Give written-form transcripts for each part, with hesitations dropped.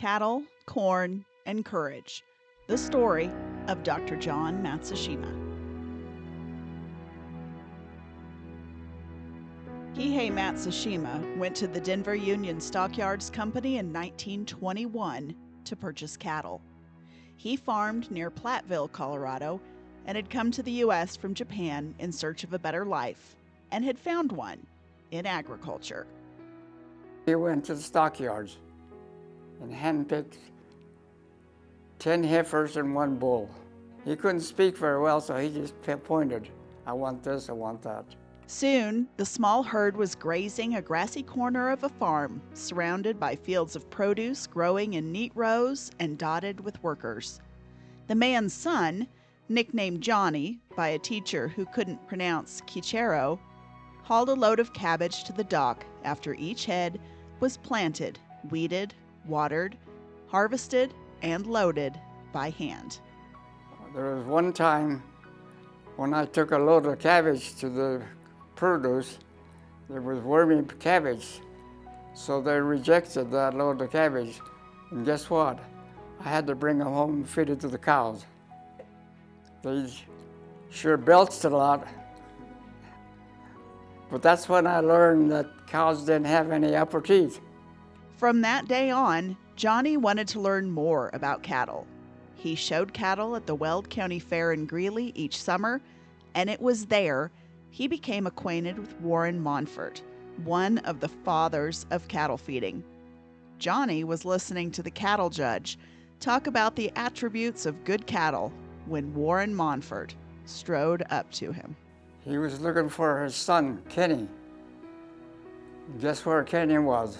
Cattle, Corn, and Courage. The story of Dr. John Matsushima. Kihei Matsushima went to the Denver Union Stockyards Company in 1921 to purchase cattle. He farmed near Platteville, Colorado, and had come to the U.S. from Japan in search of a better life, and had found one in agriculture. He went to the stockyards and handpicked 10 heifers and 1 bull. He couldn't speak very well, so he just pointed, "I want this, I want that." Soon, the small herd was grazing a grassy corner of a farm, surrounded by fields of produce growing in neat rows and dotted with workers. The man's son, nicknamed Johnny by a teacher who couldn't pronounce quichero, hauled a load of cabbage to the dock after each head was planted, weeded, watered, harvested, and loaded by hand. There was one time when I took a load of cabbage to the produce, there was wormy cabbage, so they rejected that load of cabbage. And guess what? I had to bring them home and feed it to the cows. They sure belched a lot, but that's when I learned that cows didn't have any upper teeth. From that day on, Johnny wanted to learn more about cattle. He showed cattle at the Weld County Fair in Greeley each summer, and it was there he became acquainted with Warren Monfort, one of the fathers of cattle feeding. Johnny was listening to the cattle judge talk about the attributes of good cattle when Warren Monfort strode up to him. He was looking for his son, Kenny. Guess where Kenny was?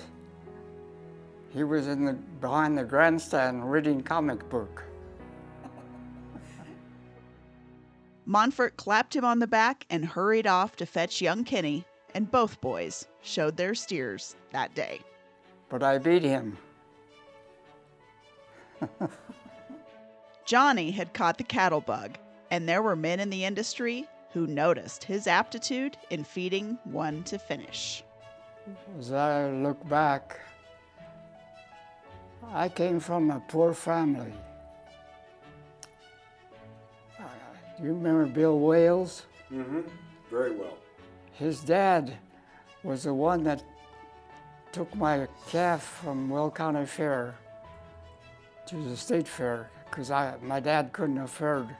He was behind the grandstand reading comic book. Monfort clapped him on the back and hurried off to fetch young Kenny, and both boys showed their steers that day. But I beat him. Johnny had caught the cattle bug, and there were men in the industry who noticed his aptitude in feeding one to finish. As I look back, I came from a poor family. Do you remember Bill Wales? Mm-hmm. Very well. His dad was the one that took my calf from Weld County Fair to the state fair, because my dad couldn't afford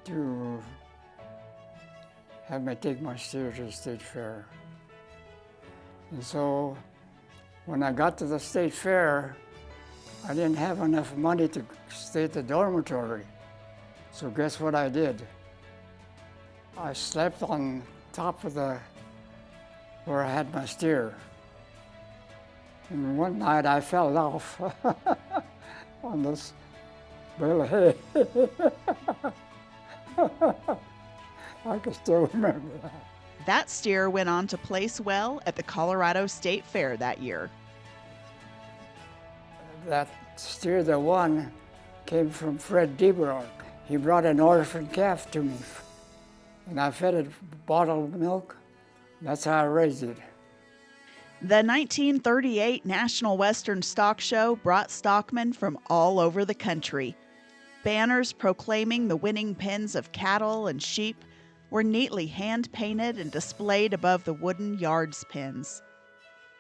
to have me take my steer to the state fair. And so when I got to the state fair, I didn't have enough money to stay at the dormitory. So guess what I did? I slept on top of where I had my steer. And one night I fell off on this bale of hay. I can still remember that. That steer went on to place well at the Colorado State Fair that year. That steer that won came from Fred DeBrock. He brought an orphan calf to me, and I fed it bottled milk. That's how I raised it. The 1938 National Western Stock Show brought stockmen from all over the country. Banners proclaiming the winning pens of cattle and sheep were neatly hand-painted and displayed above the wooden yards pens.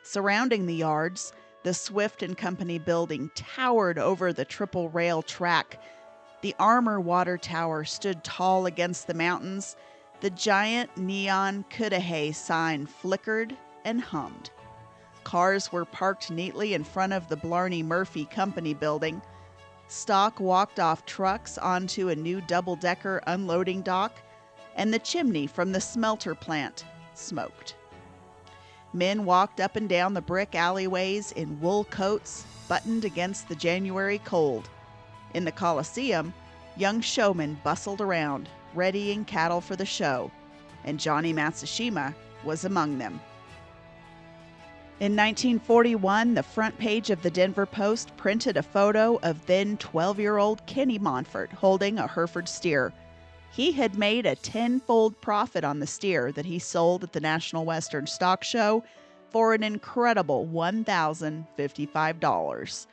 Surrounding the yards, the Swift and Company building towered over the triple rail track. The Armor Water Tower stood tall against the mountains. The giant neon Cudahy sign flickered and hummed. Cars were parked neatly in front of the Blarney Murphy Company building. Stock walked off trucks onto a new double-decker unloading dock, and the chimney from the smelter plant smoked. Men walked up and down the brick alleyways in wool coats buttoned against the January cold. In the Coliseum, young showmen bustled around, readying cattle for the show, and Johnny Matsushima was among them. In 1941, the front page of the Denver Post printed a photo of then 12-year-old Kenny Monfort holding a Hereford steer. He had made a 10-fold profit on the steer that he sold at the National Western Stock Show for an incredible $1,055.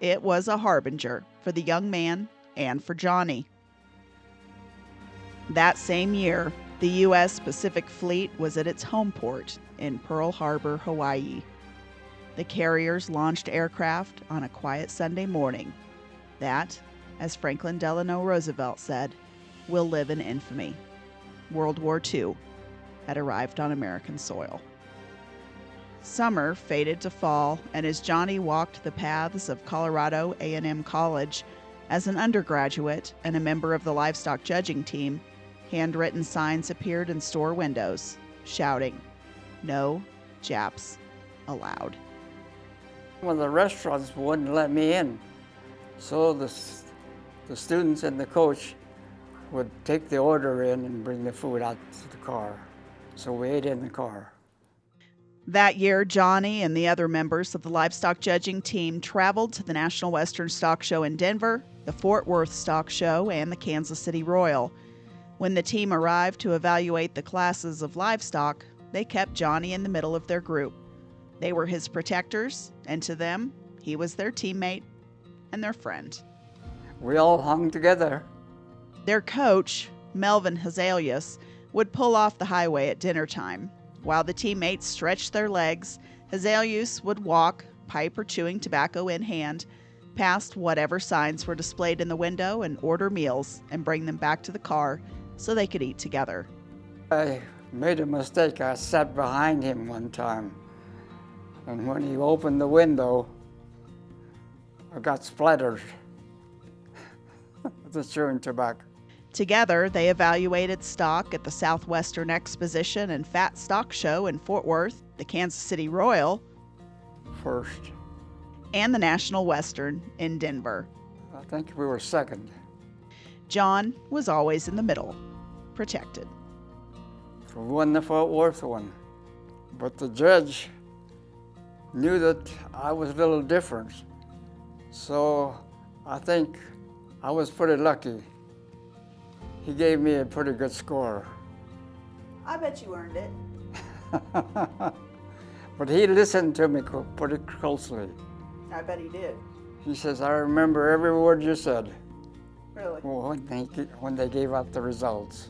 It was a harbinger for the young man and for Johnny. That same year, the U.S. Pacific Fleet was at its home port in Pearl Harbor, Hawaii. The carriers launched aircraft on a quiet Sunday morning that, as Franklin Delano Roosevelt said, will live in infamy. World War II had arrived on American soil. Summer faded to fall, and as Johnny walked the paths of Colorado A&M College as an undergraduate and a member of the livestock judging team, handwritten signs appeared in store windows, shouting, "No Japs allowed." Well, the restaurants wouldn't let me in, so the students and the coach would take the order in and bring the food out to the car. So we ate in the car. That year, Johnny and the other members of the livestock judging team traveled to the National Western Stock Show in Denver, the Fort Worth Stock Show, and the Kansas City Royal. When the team arrived to evaluate the classes of livestock, they kept Johnny in the middle of their group. They were his protectors, and to them, he was their teammate and their friend. We all hung together. Their coach, Melvin Hazalius, would pull off the highway at dinner time. While the teammates stretched their legs, Hazalius would walk, pipe or chewing tobacco in hand, past whatever signs were displayed in the window and order meals and bring them back to the car so they could eat together. I made a mistake. I sat behind him one time, and when he opened the window, I got splattered with the chewing tobacco. Together, they evaluated stock at the Southwestern Exposition and Fat Stock Show in Fort Worth, the Kansas City Royal, First. and the National Western in Denver. I think we were second. John was always in the middle, protected. We won the Fort Worth one. But the judge knew that I was a little different. So I think I was pretty lucky. He gave me a pretty good score. I bet you earned it. But he listened to me pretty closely. I bet he did. He says, "I remember every word you said," Really? when they gave out the results.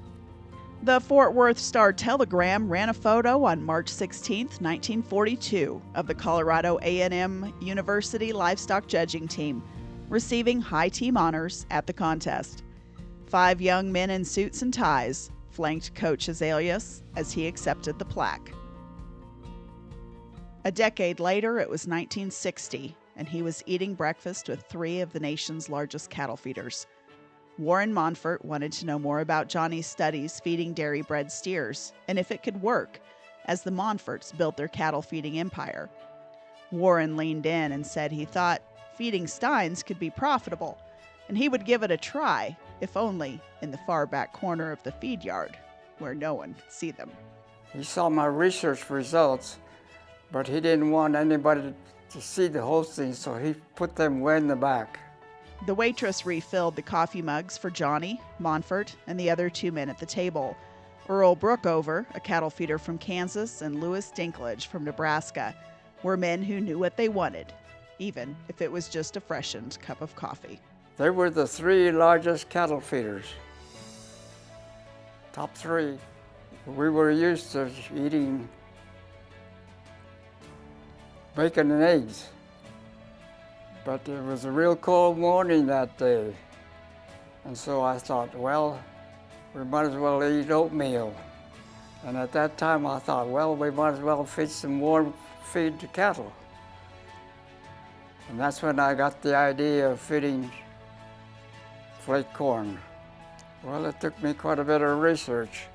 The Fort Worth Star-Telegram ran a photo on March 16, 1942, of the Colorado A&M University livestock judging team, receiving high team honors at the contest. 5 young men in suits and ties flanked Coach Hazalius as he accepted the plaque. A decade later, it was 1960, and he was eating breakfast with 3 of the nation's largest cattle feeders. Warren Monfort wanted to know more about Johnny's studies feeding dairy-bred steers and if it could work, as the Monforts built their cattle feeding empire. Warren leaned in and said he thought feeding steins could be profitable, and he would give it a try, if only in the far back corner of the feed yard, where no one could see them. He saw my research results, but he didn't want anybody to see the whole thing, so he put them way in the back. The waitress refilled the coffee mugs for Johnny, Monfort, and the other 2 men at the table. Earl Brookover, a cattle feeder from Kansas, and Louis Dinklage from Nebraska were men who knew what they wanted, even if it was just a freshened cup of coffee. They were the 3 largest cattle feeders. Top 3. We were used to eating bacon and eggs. But it was a real cold morning that day. And so I thought, well, we might as well eat oatmeal. And at that time I thought, well, we might as well feed some warm feed to cattle. And that's when I got the idea of feeding flake corn. Well, it took me quite a bit of research.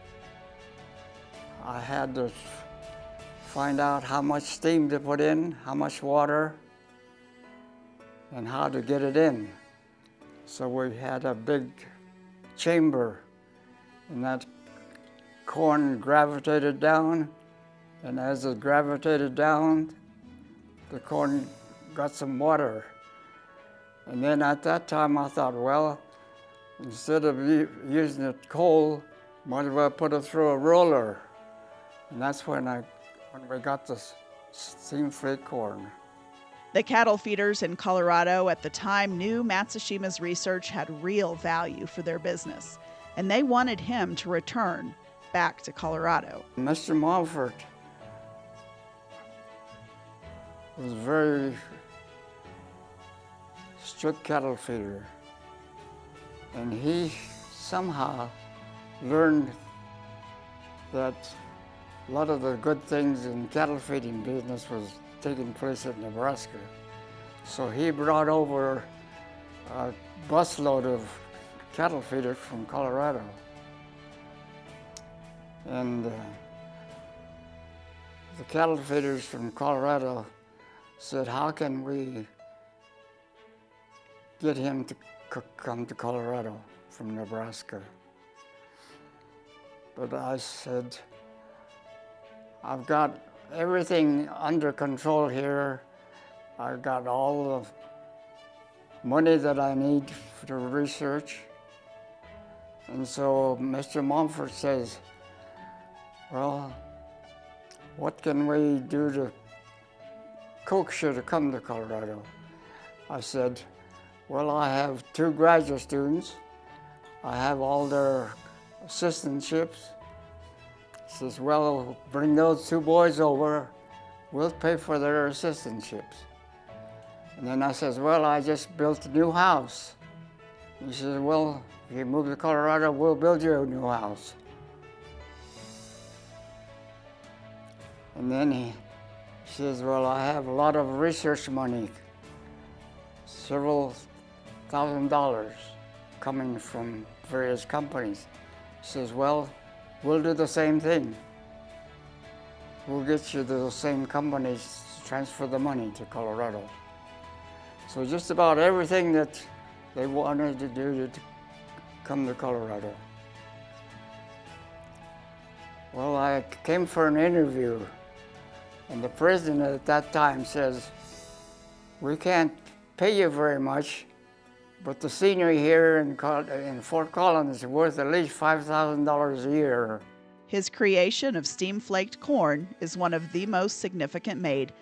I had to find out how much steam to put in, how much water, and how to get it in. So we had a big chamber, and that corn gravitated down, and as it gravitated down, the corn got some water. And then at that time I thought, well, instead of using it cold, might as well put it through a roller. And that's when we got the steam flake corn. The cattle feeders in Colorado at the time knew Matsushima's research had real value for their business, and they wanted him to return back to Colorado. Mr. Montfort was a very strict cattle feeder, and he somehow learned that a lot of the good things in cattle feeding business was taking place in Nebraska. So he brought over a busload of cattle feeders from Colorado. And the cattle feeders from Colorado said, how can we get him to come to Colorado from Nebraska? But I said, I've got everything under control here. I've got all the money that I need to research. And so Mr. Montfort says, well, what can we do to coax you to come to Colorado? I said, well, I have 2 graduate students. I have all their assistantships. He says, well, bring those 2 boys over. We'll pay for their assistantships. And then I says, well, I just built a new house. He says, well, if you move to Colorado, we'll build you a new house. And then he says, well, I have a lot of research money, several $1,000 coming from various companies. He says, well, we'll do the same thing. We'll get you those same companies to transfer the money to Colorado. So just about everything that they wanted to do to come to Colorado. Well, I came for an interview, and the president at that time says, we can't pay you very much, but the scenery here in Fort Collins is worth at least $5,000 a year. His creation of steam-flaked corn is one of the most significant made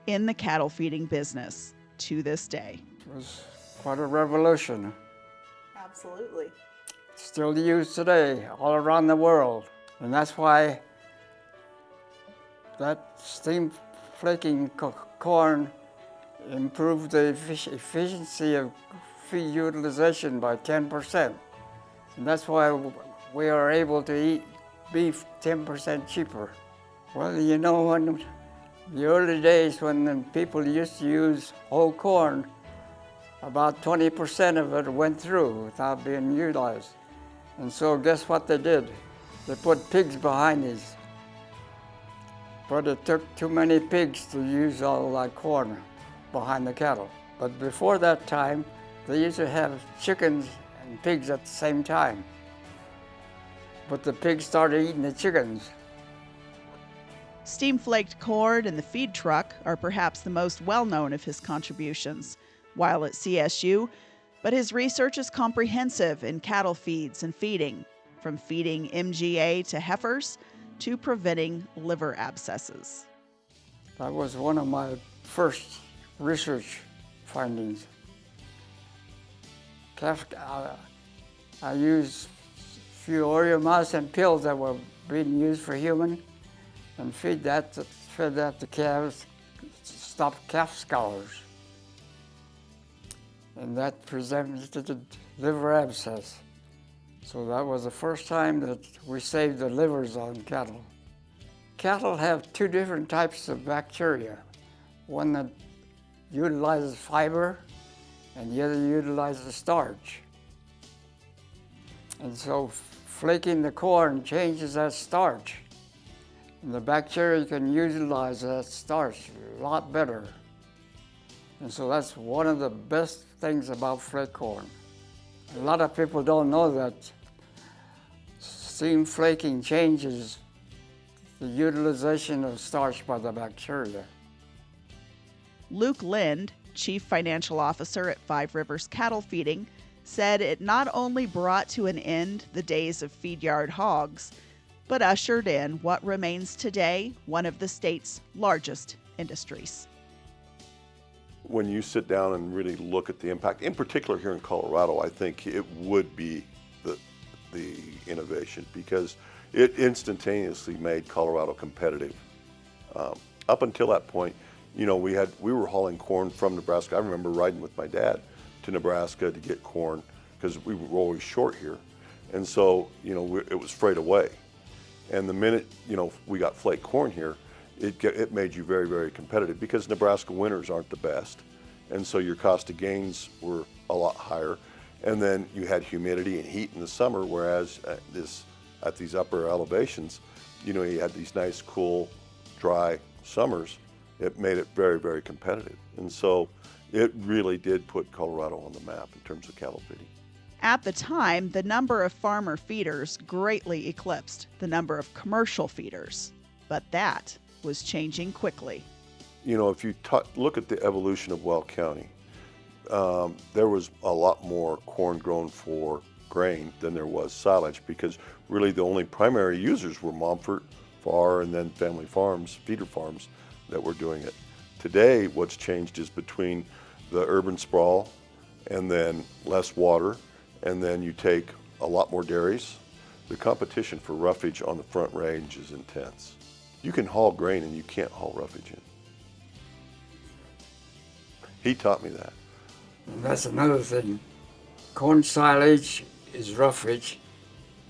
in the cattle feeding business to this day. It was quite a revolution. Absolutely. Still used today all around the world. And that's why that steam flaking corn improved the efficiency of feed utilization by 10%. And that's why we are able to eat beef 10% cheaper. Well, you know, in the early days when people used to use whole corn, about 20% of it went through without being utilized. And so guess what they did? They put pigs behind these. But it took too many pigs to use all that corn behind the cattle. But before that time, they used to have chickens and pigs at the same time. But the pigs started eating the chickens. Steam-flaked corn and the feed truck are perhaps the most well-known of his contributions while at CSU, but his research is comprehensive in cattle feeds and feeding, from feeding MGA to heifers to preventing liver abscesses. That was one of my first research findings. I used a few oreomycin pills that were being used for human and fed that to calves to stop calf scours. And that prevented liver abscess. So that was the first time that we saved the livers on cattle. Cattle have 2 different types of bacteria. One that utilizes fiber and the other utilizes starch. And so flaking the corn changes that starch. And the bacteria can utilize that starch a lot better. And so that's one of the best things about flake corn. A lot of people don't know that steam flaking changes the utilization of starch by the bacteria. Luke Lind, Chief Financial Officer at Five Rivers Cattle Feeding, said it not only brought to an end the days of feed yard hogs, but ushered in what remains today one of the state's largest industries. When you sit down and really look at the impact, in particular here in Colorado, I think it would be the innovation, because it instantaneously made Colorado competitive. Up until that point, we were hauling corn from Nebraska. I remember riding with my dad to Nebraska to get corn because we were always short here, and so it was freight away. And the minute we got flake corn here, it made you very, very competitive, because Nebraska winters aren't the best, and so your cost of gains were a lot higher. And then you had humidity and heat in the summer, whereas at these upper elevations, you had these nice, cool, dry summers. It made it very, very competitive. And so it really did put Colorado on the map in terms of cattle feeding. At the time, the number of farmer feeders greatly eclipsed the number of commercial feeders, but that was changing quickly. If you look at the evolution of Weld County, there was a lot more corn grown for grain than there was silage, because really the only primary users were Momfort, Farr, and then family farms, feeder farms, that were doing it. Today, what's changed is between the urban sprawl and then less water, and then you take a lot more dairies, the competition for roughage on the Front Range is intense. You can haul grain and you can't haul roughage in. He taught me that. That's another thing. Corn silage is roughage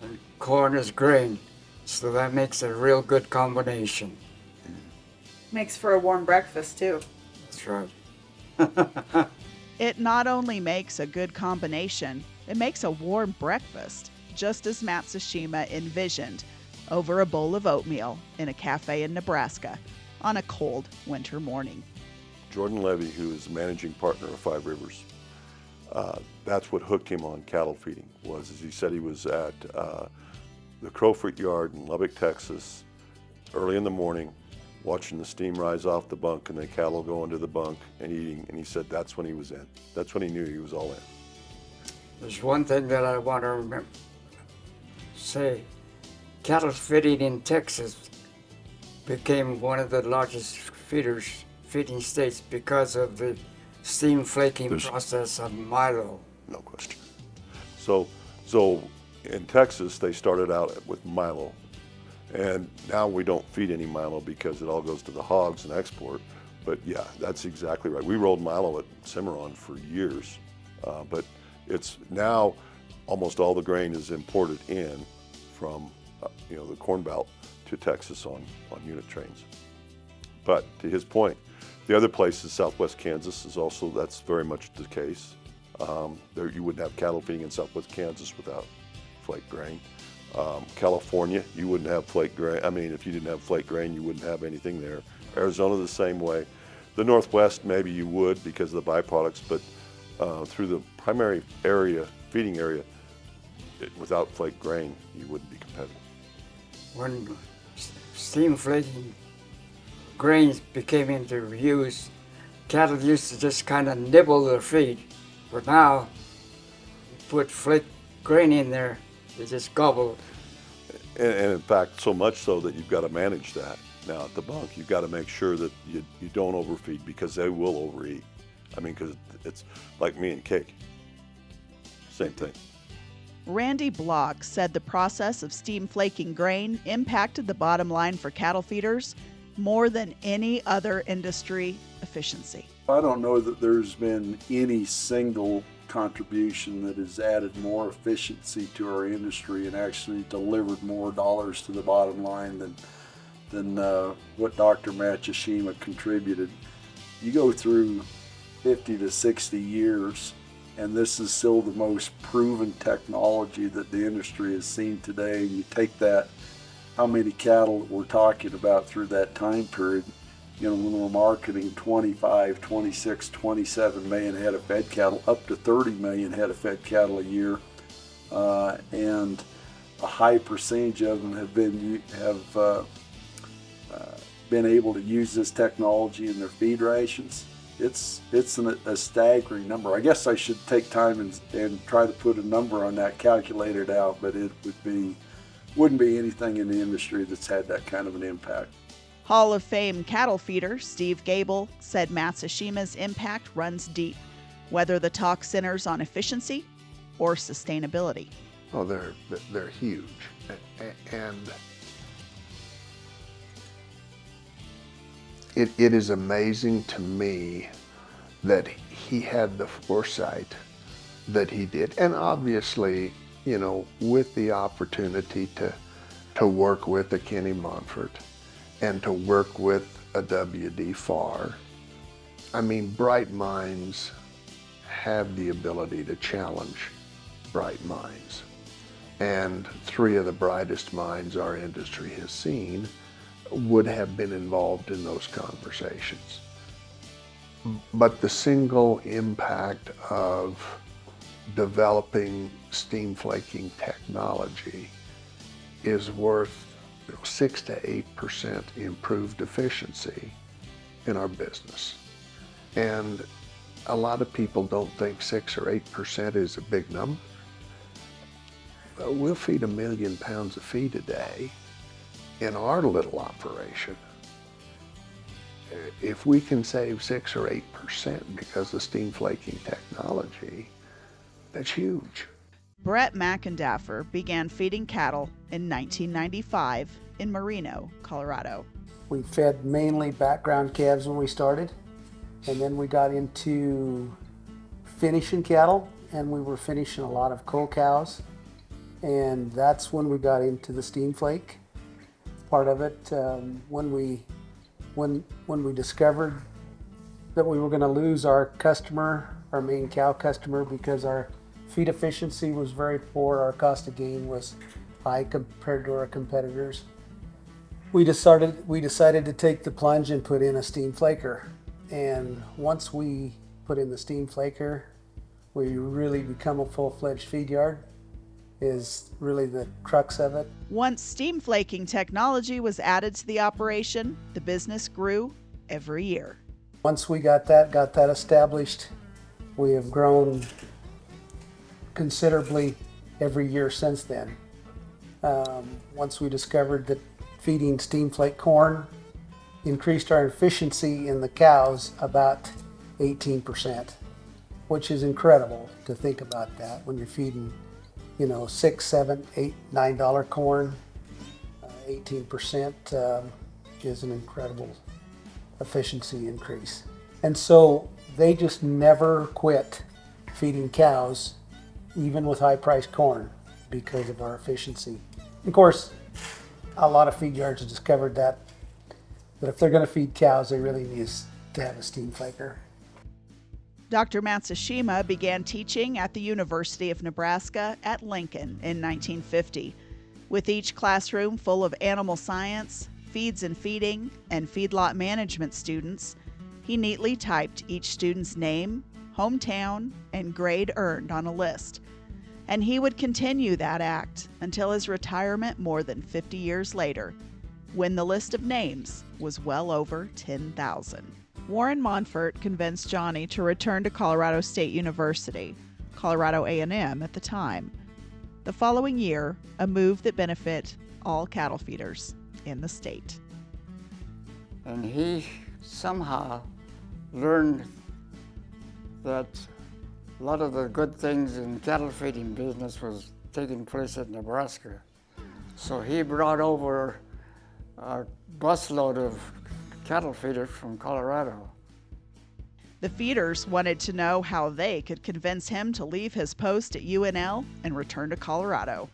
and corn is grain. So that makes a real good combination. Makes for a warm breakfast, too. That's right. It not only makes a good combination, it makes a warm breakfast, just as Matsushima envisioned, over a bowl of oatmeal in a cafe in Nebraska on a cold winter morning. Jordan Levy, who is the managing partner of Five Rivers, that's what hooked him on cattle feeding. As he said, he was at the Crowfoot Yard in Lubbock, Texas, early in the morning, watching the steam rise off the bunk and the cattle go into the bunk and eating. And he said that's when he was in. That's when he knew he was all in. There's one thing that I want to say. Cattle feeding in Texas became one of the largest feeding states because of the steam flaking process of milo. No question. So in Texas, they started out with milo. And now we don't feed any milo because it all goes to the hogs and export. But yeah, that's exactly right. We rolled milo at Cimarron for years. But it's now almost all the grain is imported in from the Corn Belt to Texas on unit trains. But to his point, the other places, Southwest Kansas, that's very much the case. There you wouldn't have cattle feeding in Southwest Kansas without flake grain. California, you wouldn't have flake grain. I mean, if you didn't have flake grain, you wouldn't have anything there. Arizona the same way. The Northwest, maybe you would because of the byproducts, but through the primary feeding area, without flake grain, you wouldn't be competitive. When steam flaking grains became into use, cattle used to just kind of nibble their feed, but now you put flake grain in there, they just gobble it. And in fact, so much so that you've got to manage that. Now at the bunk, you've got to make sure that you don't overfeed, because they will overeat. I mean, because it's like me and cake. Same thing. Randy Block said the process of steam flaking grain impacted the bottom line for cattle feeders more than any other industry efficiency. I don't know that there's been any single contribution that has added more efficiency to our industry and actually delivered more dollars to the bottom line than what Dr. Matsushima contributed. You go through 50 to 60 years, and this is still the most proven technology that the industry has seen today. You take that, how many cattle we're talking about through that time period, when we're marketing 25, 26, 27 million head of fed cattle, up to 30 million head of fed cattle a year, and a high percentage of them have been able to use this technology in their feed rations. It's a staggering number. I guess I should take time and try to put a number on that, calculate it out, but it wouldn't be anything in the industry that's had that kind of an impact. Hall of Fame cattle feeder Steve Gable said Matsushima's impact runs deep, whether the talk centers on efficiency or sustainability. Oh, they're huge. And it is amazing to me that he had the foresight that he did. And obviously, you know, with the opportunity to work with a Kenny Monfort and to work with a W.D. Farr, I mean, bright minds have the ability to challenge bright minds. And three of the brightest minds our industry has seen would have been involved in those conversations. But the single impact of developing steam flaking technology is worth 6 to 8% improved efficiency in our business. And a lot of people don't think 6 or 8% is a big number. We'll feed 1 million pounds of feed a day in our little operation. If we can save 6 or 8% because of steam flaking technology, that's huge. Brett McIndaffer began feeding cattle in 1995 in Merino, Colorado. We fed mainly background calves when we started, and then we got into finishing cattle, and we were finishing a lot of cull cows, and that's when we got into the steam flake part of it. When we discovered that we were going to lose our customer, our main cow customer, because our feed efficiency was very poor, our cost of gain was high compared to our competitors, we decided to take the plunge and put in a steam flaker. And once we put in the steam flaker, we really become a full-fledged feed yard, is really the crux of it. Once steam flaking technology was added to the operation, the business grew every year. Once we got that established, we have grown considerably every year since then. Once we discovered that feeding steam flake corn increased our efficiency in the cows about 18%, which is incredible to think about that when you're feeding, $6, $7, $8, $9 corn. 18% is an incredible efficiency increase. And so they just never quit feeding cows, even with high-priced corn, because of our efficiency. Of course, a lot of feed yards have discovered that if they're going to feed cows, they really need to have a steam flaker. Dr. Matsushima began teaching at the University of Nebraska at Lincoln in 1950. With each classroom full of animal science, feeds and feeding, and feedlot management students, he neatly typed each student's name, hometown, and grade earned on a list. And he would continue that act until his retirement more than 50 years later, when the list of names was well over 10,000. Warren Monfort convinced Johnny to return to Colorado State University, Colorado A&M at the time. The following year, a move that benefited all cattle feeders in the state. And he somehow learned that a lot of the good things in cattle feeding business was taking place at Nebraska. So he brought over a busload of cattle feeders from Colorado. The feeders wanted to know how they could convince him to leave his post at UNL and return to Colorado.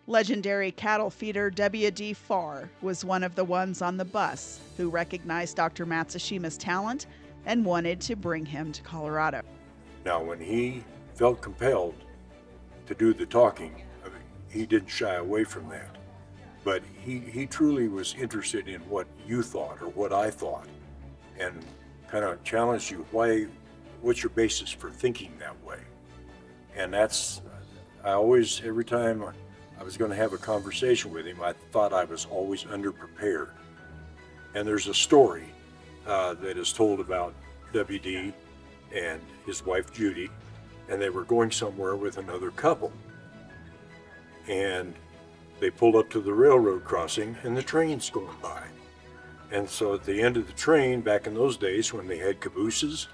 Legendary cattle feeder W.D. Farr was one of the ones on the bus who recognized Dr. Matsushima's talent and wanted to bring him to Colorado. Now, when he felt compelled to do the talking, he didn't shy away from that. But he truly was interested in what you thought or what I thought, and kind of challenged you, what's your basis for thinking that way? And that's, every time I was going to have a conversation with him, I thought I was always underprepared. And there's a story that is told about WD and his wife Judy, and they were going somewhere with another couple. And they pulled up to the railroad crossing and the train's going by. And so at the end of the train, back in those days when they had cabooses,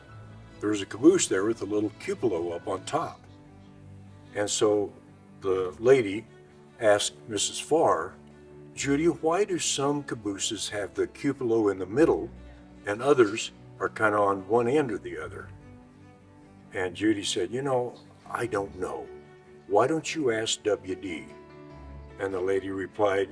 there was a caboose there with a little cupola up on top. And so the lady asked Mrs. Farr, Judy, why do some cabooses have the cupola in the middle and others are kind of on one end or the other? And Judy said, you know, I don't know. Why don't you ask WD? And the lady replied,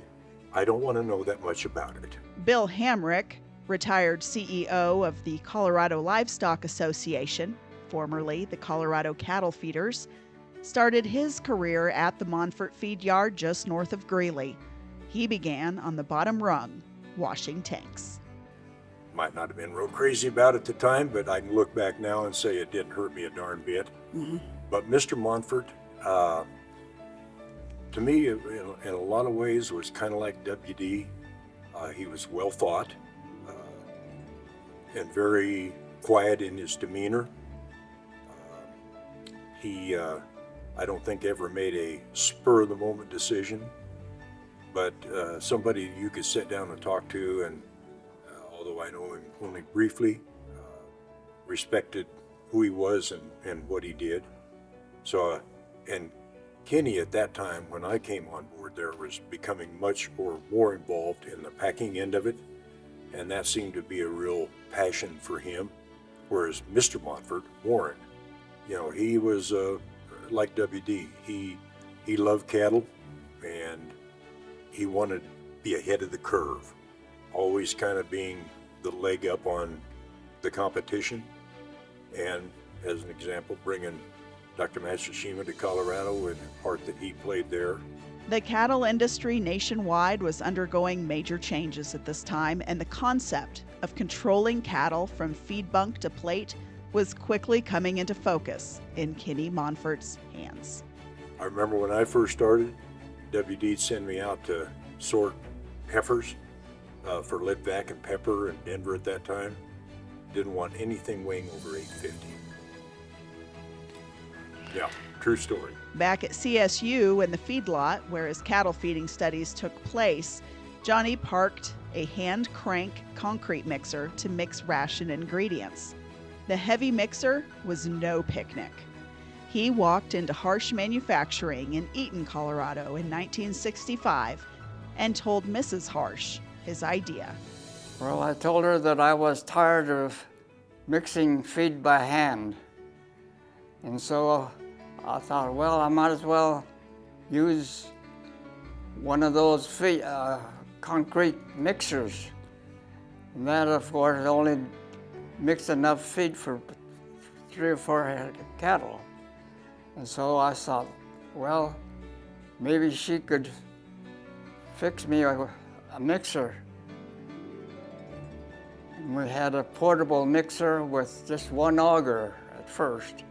I don't want to know that much about it. Bill Hamrick, retired CEO of the Colorado Livestock Association, formerly the Colorado Cattle Feeders, started his career at the Monfort Feed Yard just north of Greeley. He began on the bottom rung, washing tanks. Might not have been real crazy about it at the time, but I can look back now and say it didn't hurt me a darn bit. But Mr. Monfort, to me, in a lot of ways, was kind of like WD. He was well thought and very quiet in his demeanor. He, I don't think, ever made a spur-of-the-moment decision, but somebody you could sit down and talk to, and although I know him only briefly, respected who he was and what he did. So, and Kenny at that time, when I came on board there, was becoming much more involved in the packing end of it, and that seemed to be a real passion for him. Whereas Mr. Monfort, Warren, you know, he was like WD. He loved cattle, and he wanted to be ahead of the curve, always kind of being the leg up on the competition. And as an example, bringing Dr. Matsushima to Colorado and the part that he played there. The cattle industry nationwide was undergoing major changes at this time, and the concept of controlling cattle from feed bunk to plate was quickly coming into focus in Kenny Monfort's hands. I remember when I first started, WD'd send me out to sort heifers for Litvak and Pepper in Denver at that time. Didn't want anything weighing over 850. Yeah, true story. Back at CSU in the feedlot, where his cattle feeding studies took place, Johnny parked a hand crank concrete mixer to mix ration ingredients. The heavy mixer was no picnic. He walked into Harsh Manufacturing in Eaton, Colorado in 1965 and told Mrs. Harsh his idea. Well, I told her that I was tired of mixing feed by hand. And so I thought, well, I might as well use one of those concrete mixers. And that, of course, only mixed enough feed for 3 or 4 cattle. And so I thought, well, maybe she could fix me a mixer. And we had a portable mixer with just one auger at first.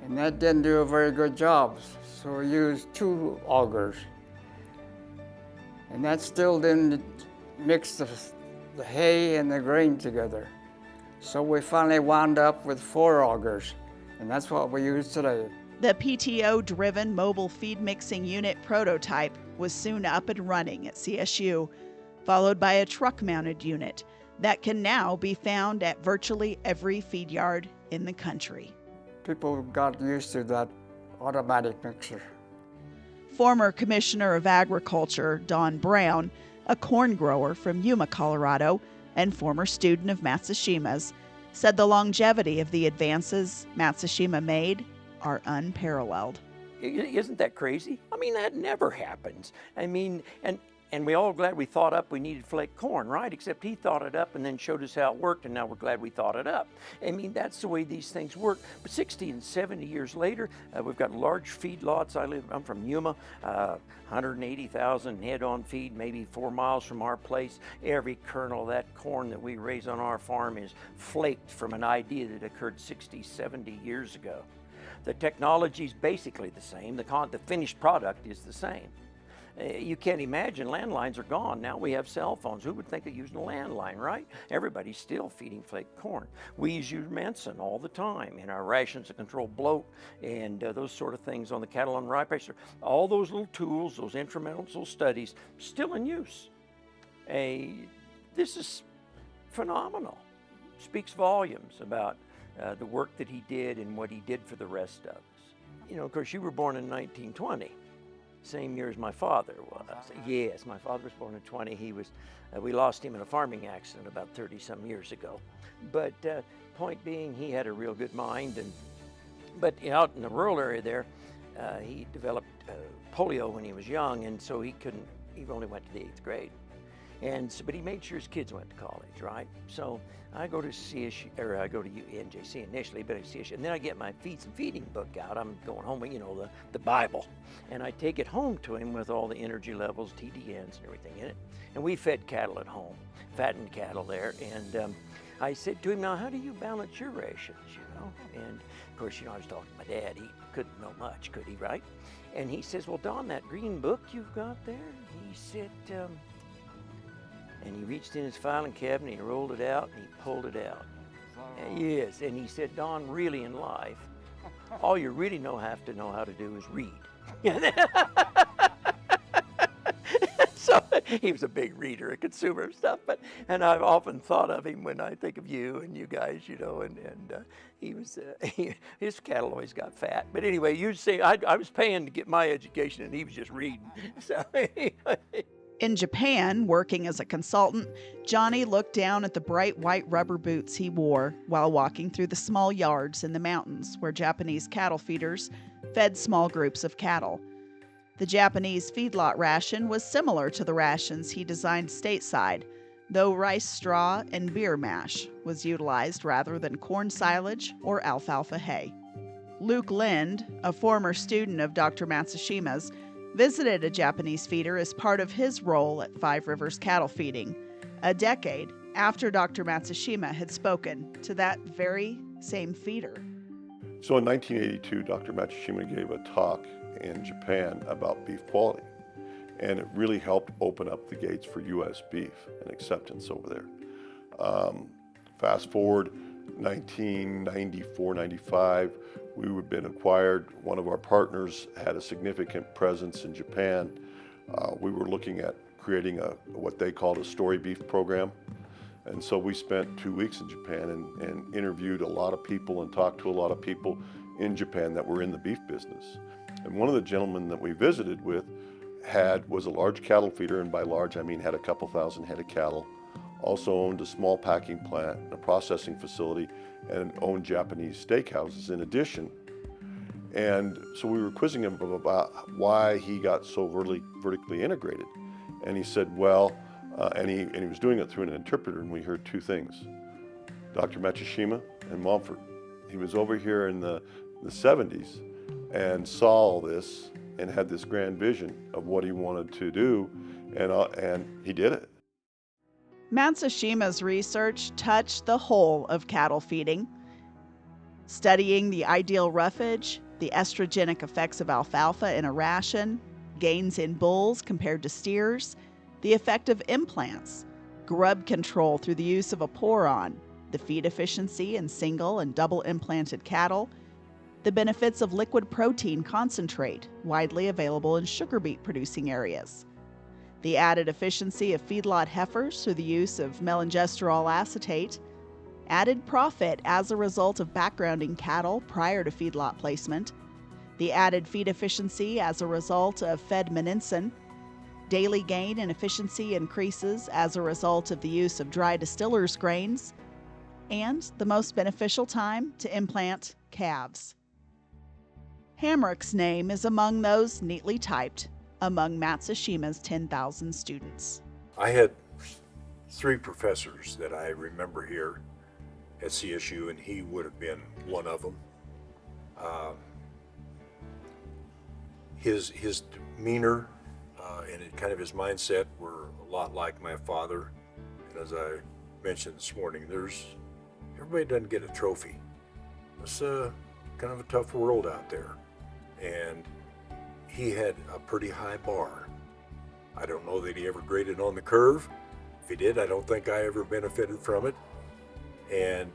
And that didn't do a very good job, so we used 2 augers. And that still didn't mix the hay and the grain together. So we finally wound up with 4 augers, and that's what we use today. The PTO-driven mobile feed mixing unit prototype was soon up and running at CSU, followed by a truck-mounted unit that can now be found at virtually every feed yard in the country. People got used to that automatic mixer. Former Commissioner of Agriculture Don Brown, a corn grower from Yuma, Colorado, and former student of Matsushima's, said the longevity of the advances Matsushima made are unparalleled. Isn't that crazy? I mean, that never happens. I mean, and we're all glad we thought up we needed flake corn, right? Except he thought it up and then showed us how it worked, and now we're glad we thought it up. I mean, that's the way these things work. But 60 and 70 years later, we've got large feedlots. I'm from Yuma, 180,000 head on feed, maybe 4 miles from our place. Every kernel of that corn that we raise on our farm is flaked from an idea that occurred 60, 70 years ago. The technology is basically the same. The finished product is the same. You can't imagine, landlines are gone. Now we have cell phones. Who would think of using a landline, right? Everybody's still feeding flake corn. We use Manson all the time in our rations to control bloat and those sort of things on the cattle on rye pasture. All those little tools, those instrumentals, those studies, still in use. The this is phenomenal. Speaks volumes about the work that he did and what he did for the rest of us. You know, of course, you were born in 1920, same year as my father was. Yes, my father was born in 20. He was, we lost him in a farming accident about 30-some years ago. But point being, he had a real good mind. But out in the rural area there, he developed polio when he was young, and so he only went to the 8th grade. And so, but he made sure his kids went to college, right? So I go to CSU, or I go to NJC initially, but at CSU, and then I get my Feeds and Feeding book out. I'm going home with, you know, the Bible, and I take it home to him with all the energy levels, TDNs, and everything in it. And we fed cattle at home, fattened cattle there, and I said to him, now, how do you balance your rations, you know? And of course, you know, I was talking to my dad. He couldn't know much, could he, right? And he says, well, Don, that green book you've got there, he said, and he reached in his filing cabinet, he rolled it out, and he pulled it out. Yes, and he said, Don, really in life, all you really have to know how to do is read. So he was a big reader, a consumer of stuff, and I've often thought of him when I think of you and you guys, you know, and he was, his cattle always got fat. But anyway, you say, I was paying to get my education and he was just reading. So anyway. In Japan, working as a consultant, Johnny looked down at the bright white rubber boots he wore while walking through the small yards in the mountains where Japanese cattle feeders fed small groups of cattle. The Japanese feedlot ration was similar to the rations he designed stateside, though rice straw and beer mash was utilized rather than corn silage or alfalfa hay. Luke Lind, a former student of Dr. Matsushima's, visited a Japanese feeder as part of his role at Five Rivers Cattle Feeding, a decade after Dr. Matsushima had spoken to that very same feeder. So in 1982, Dr. Matsushima gave a talk in Japan about beef quality, and it really helped open up the gates for U.S. beef and acceptance over there. Fast forward 1994, 95, we had been acquired. One of our partners had a significant presence in Japan. We were looking at creating what they called a story beef program. And so we spent 2 weeks in Japan and interviewed a lot of people and talked to a lot of people in Japan that were in the beef business. And one of the gentlemen that we visited with was a large cattle feeder, and by large I mean had a couple thousand head of cattle, also owned a small packing plant, a processing facility, and owned Japanese steakhouses in addition. And so we were quizzing him about why he got so vertically integrated. And he said, well, and he was doing it through an interpreter, and we heard two things: Dr. Matsushima and Mumford. He was over here in the 70s and saw all this and had this grand vision of what he wanted to do, and he did it. Matsushima's research touched the whole of cattle feeding, studying the ideal roughage, the estrogenic effects of alfalfa in a ration, gains in bulls compared to steers, the effect of implants, grub control through the use of a poron, the feed efficiency in single and double implanted cattle, the benefits of liquid protein concentrate, widely available in sugar beet producing areas, the added efficiency of feedlot heifers through the use of melangestrol acetate, added profit as a result of backgrounding cattle prior to feedlot placement, the added feed efficiency as a result of fed meninsin, daily gain in efficiency increases as a result of the use of dry distillers grains, and the most beneficial time to implant calves. Hamrick's name is among those neatly typed among Matsushima's 10,000 students. I had 3 professors that I remember here at CSU, and he would have been one of them. His demeanor and kind of his mindset were a lot like my father. And as I mentioned this morning, everybody doesn't get a trophy. It's kind of a tough world out there. And he had a pretty high bar. I don't know that he ever graded on the curve. If he did, I don't think I ever benefited from it. And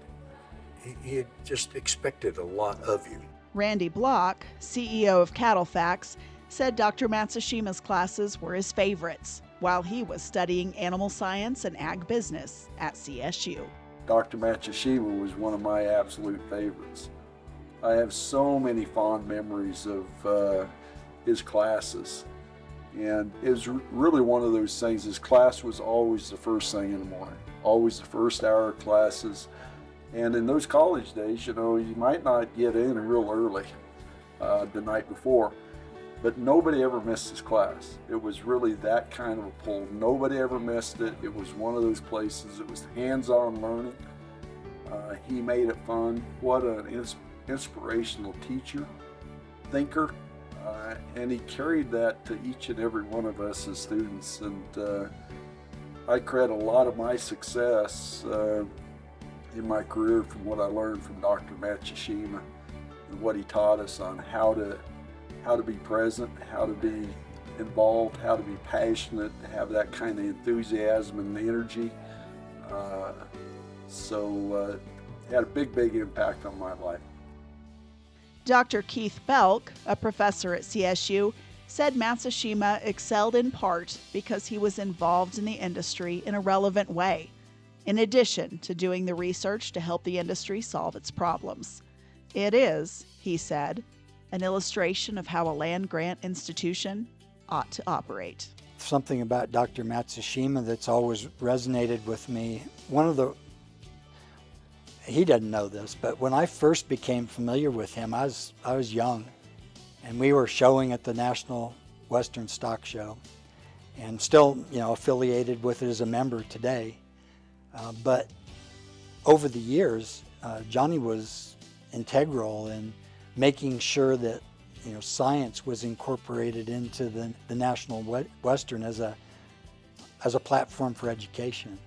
he had just expected a lot of you. Randy Block, CEO of Cattle Facts, said Dr. Matsushima's classes were his favorites. while he was studying animal science and ag business at CSU. Dr. Matsushima was one of my absolute favorites. I have so many fond memories of his classes. And it was really one of those things. His class was always the first thing in the morning, always the first hour of classes. And in those college days, you know, you might not get in real early the night before, but nobody ever missed his class. It was really that kind of a pull. Nobody ever missed it. It was one of those places. It was hands-on learning. He made it fun. What an inspirational teacher, thinker. And he carried that to each and every one of us as students. And I credit a lot of my success in my career from what I learned from Dr. Matsushima and what he taught us on how to be present, how to be involved, how to be passionate, to have that kind of enthusiasm and energy. So it had a big impact on my life. Dr. Keith Belk, a professor at CSU, said Matsushima excelled in part because he was involved in the industry in a relevant way, in addition to doing the research to help the industry solve its problems. It is, he said, an illustration of how a land-grant institution ought to operate. Something about Dr. Matsushima that's always resonated with me. He doesn't know this, but when I first became familiar with him, I was young, and we were showing at the National Western Stock Show, and still, affiliated with it as a member today. But over the years, Johnny was integral in making sure that science was incorporated into the National Western as a platform for education.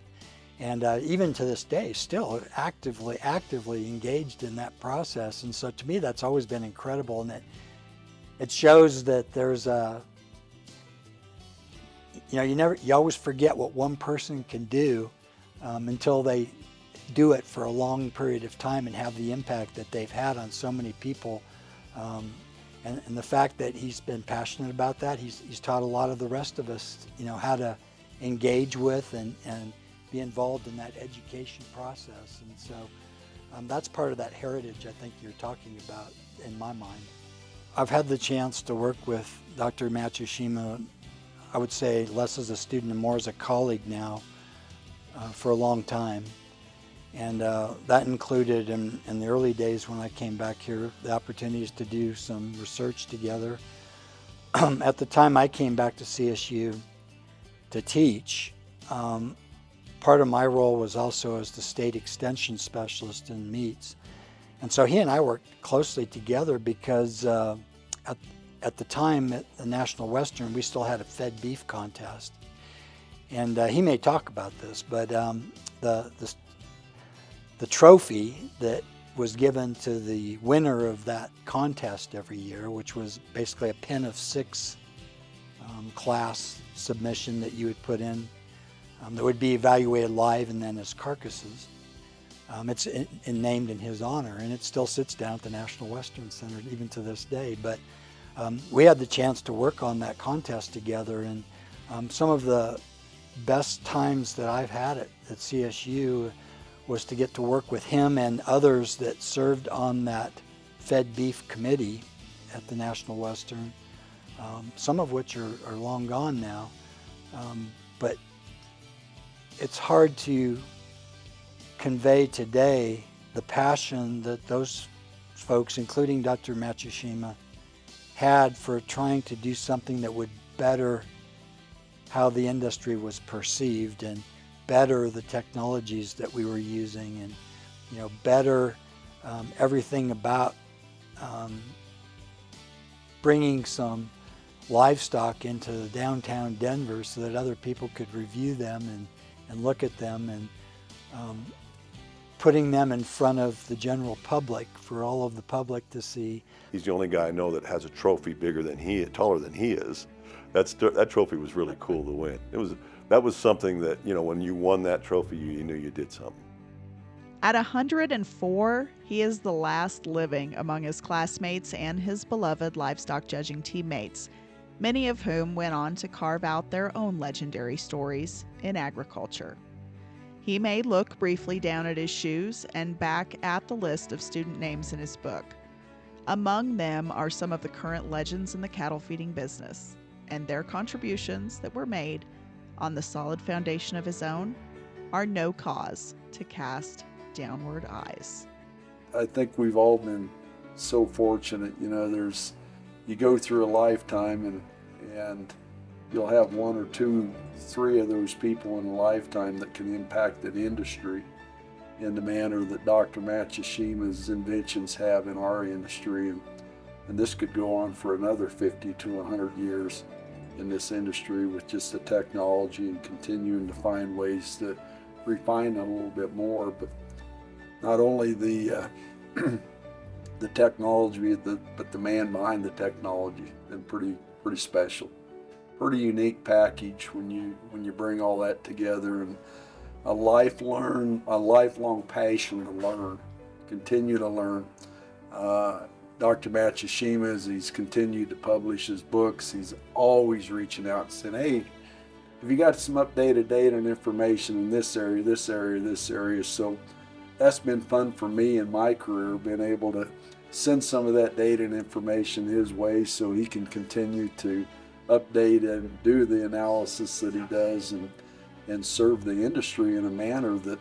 And even to this day, still actively engaged in that process. And so to me, that's always been incredible. And it shows that there's you always forget what one person can do until they do it for a long period of time and have the impact that they've had on so many people. And the fact that he's been passionate about that, he's taught a lot of the rest of us, how to engage with and be involved in that education process. And so that's part of that heritage I think you're talking about in my mind. I've had the chance to work with Dr. Matsushima, I would say less as a student and more as a colleague now, for a long time. And that included in the early days when I came back here, the opportunities to do some research together. At the time I came back to CSU to teach, part of my role was also as the state extension specialist in meats. And so he and I worked closely together because at the time at the National Western, we still had a fed beef contest. And he may talk about this, but the trophy that was given to the winner of that contest every year, which was basically a pen of 6 class submission that you would put in, that would be evaluated live and then as carcasses. It's named in his honor, and it still sits down at the National Western Center even to this day. But we had the chance to work on that contest together, and some of the best times that I've had at CSU was to get to work with him and others that served on that fed beef committee at the National Western, some of which are long gone now. But it's hard to convey today the passion that those folks, including Dr. Matsushima, had for trying to do something that would better how the industry was perceived and better the technologies that we were using and better everything about bringing some livestock into downtown Denver so that other people could review them and look at them, and putting them in front of the general public for all of the public to see. He's the only guy I know that has a trophy taller than he is. That trophy was really cool to win. That was something that, when you won that trophy, you knew you did something. At 104, he is the last living among his classmates and his beloved livestock judging teammates. many of whom went on to carve out their own legendary stories in agriculture. He may look briefly down at his shoes and back at the list of student names in his book. Among them are some of the current legends in the cattle feeding business, and their contributions that were made on the solid foundation of his own are no cause to cast downward eyes. I think we've all been so fortunate. You know, you go through a lifetime and you'll have one or two, three of those people in a lifetime that can impact an industry in the manner that Dr. Matsushima's inventions have in our industry. And this could go on for another 50 to 100 years in this industry with just the technology and continuing to find ways to refine it a little bit more. But not only the technology, but the man behind the technology has been pretty special. Pretty unique package when you bring all that together, and a lifelong passion to learn, continue to learn. Dr. Matsushima, as he's continued to publish his books, he's always reaching out and saying, hey, have you got some updated data and information in this area, this area, this area? So that's been fun for me in my career, being able to send some of that data and information his way so he can continue to update and do the analysis that he does and serve the industry in a manner that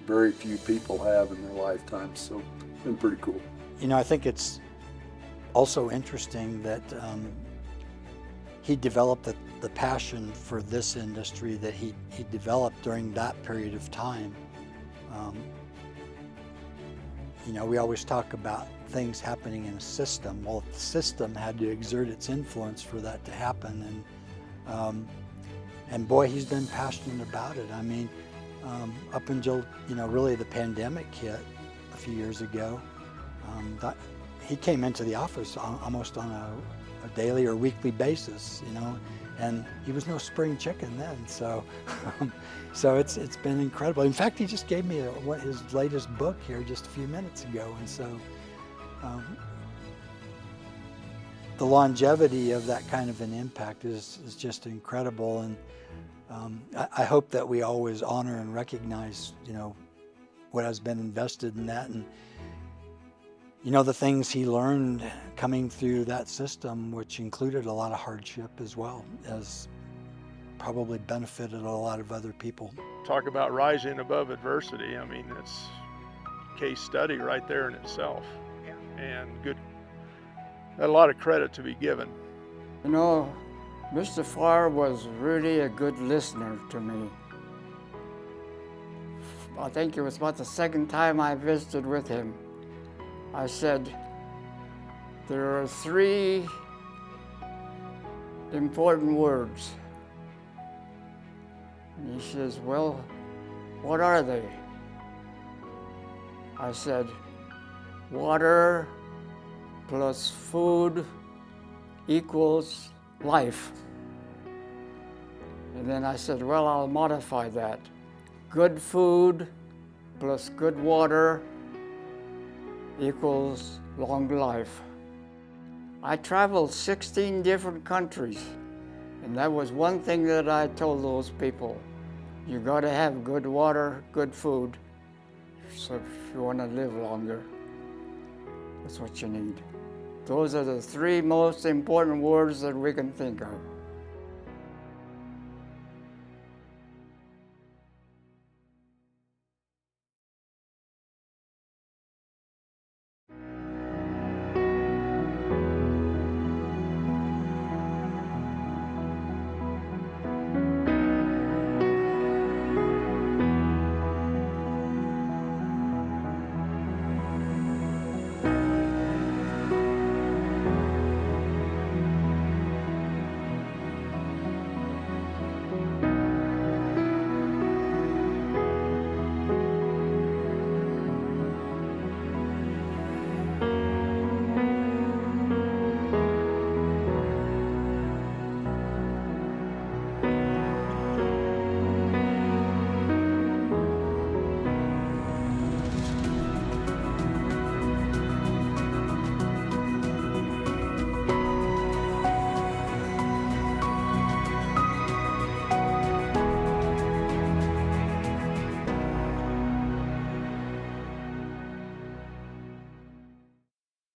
very few people have in their lifetime. So it's been pretty cool. You know, I think it's also interesting that he developed the passion for this industry that he developed during that period of time. You know, we always talk about things happening in a system. Well, the system had to exert its influence for that to happen, and boy, he's been passionate about it. I mean, up until, you know, really the pandemic hit a few years ago, he came into the office almost on a daily or weekly basis, you know, and he was no spring chicken then. So, so it's been incredible. In fact, he just gave me his latest book here just a few minutes ago, and so the longevity of that kind of an impact is just incredible. And I hope that we always honor and recognize, you know, what has been invested in that, and you know, the things he learned coming through that system, which included a lot of hardship as well, has probably benefited a lot of other people. Talk about rising above adversity. I mean, it's a case study right there in itself. And good, a lot of credit to be given. You know, Mr. Farr was really a good listener to me. I think it was about the second time I visited with him. I said, there are 3 important words. And he says, well, what are they? I said, water plus food equals life. And then I said, well, I'll modify that. Good food plus good water equals long life. I traveled 16 different countries, and that was one thing that I told those people. You gotta have good water, good food, so if you wanna live longer, that's what you need. Those are the 3 most important words that we can think of.